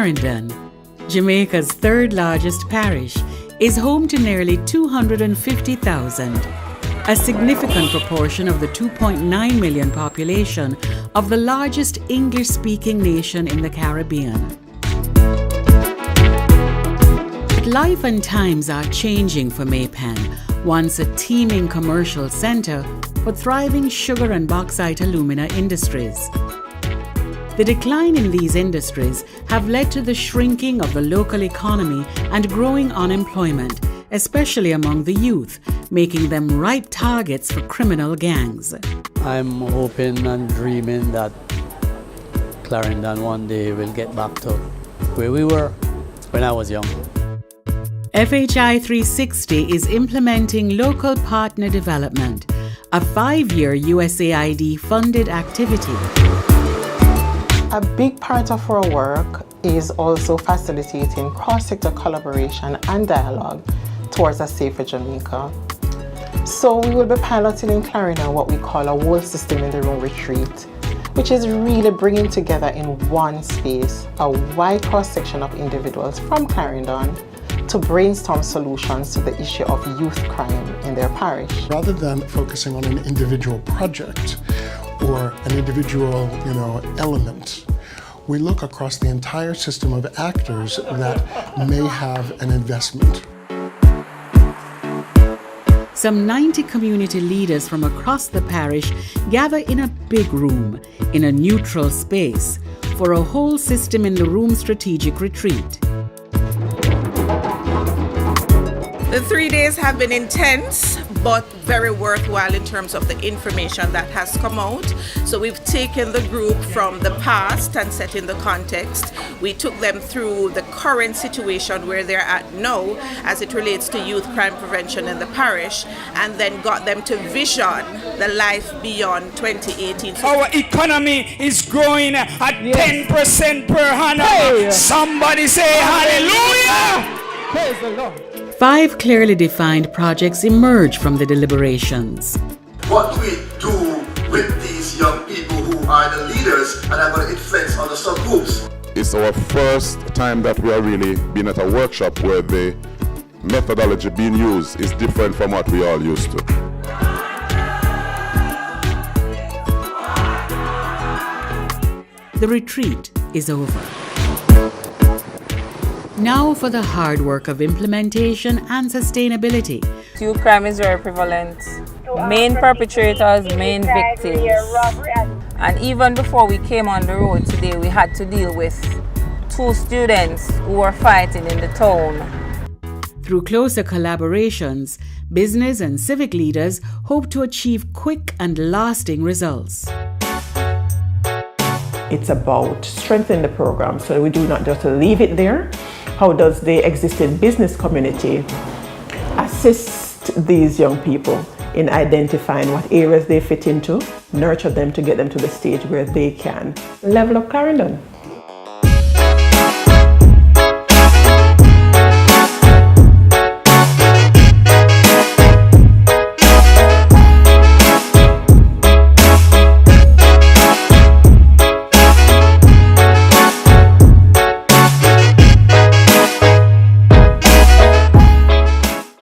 Clarendon, Jamaica's third largest parish, is home to nearly 250,000, a significant proportion of the 2.9 million population of the largest English-speaking nation in the Caribbean. But life and times are changing for Maypen, once a teeming commercial centre for thriving sugar and bauxite alumina industries. The decline in these industries have led to the shrinking of the local economy and growing unemployment, especially among the youth, making them ripe targets for criminal gangs. I'm hoping and dreaming that Clarendon one day will get back to where we were when I was young. FHI360 is implementing local partner development, a 5-year USAID funded activity. A big part of our work is also facilitating cross-sector collaboration and dialogue towards a safer Jamaica. So we will be piloting in Clarendon what we call a whole system in the room retreat, which is really bringing together in one space a wide cross-section of individuals from Clarendon to brainstorm solutions to the issue of youth crime in their parish. Rather than focusing on an individual project or an individual, element, we look across the entire system of actors that may have an investment. Some 90 community leaders from across the parish gather in a big room, in a neutral space, for a whole system in the room strategic retreat. The 3 days have been intense, but very worthwhile in terms of the information that has come out. So we've taken the group from the past and set in the context. We took them through the current situation where they're at now as it relates to youth crime prevention in the parish, and then got them to vision the life beyond 2018. Our economy is growing at 10% per annum. Hey. Somebody say hallelujah! Praise the Lord. 5 clearly defined projects emerge from the deliberations. What do we do with these young people who are the leaders and are going to influence other subgroups? It's our first time that we are really being at a workshop where the methodology being used is different from what we all used to. The retreat is over. Now for the hard work of implementation and sustainability. Youth crime is very prevalent. Main perpetrators, main victims. And even before we came on the road today, we had to deal with 2 students who were fighting in the town. Through closer collaborations, business and civic leaders hope to achieve quick and lasting results. It's about strengthening the program so we do not just leave it there. How does the existing business community assist these young people in identifying what areas they fit into, nurture them to get them to the stage where they can level up Clarendon?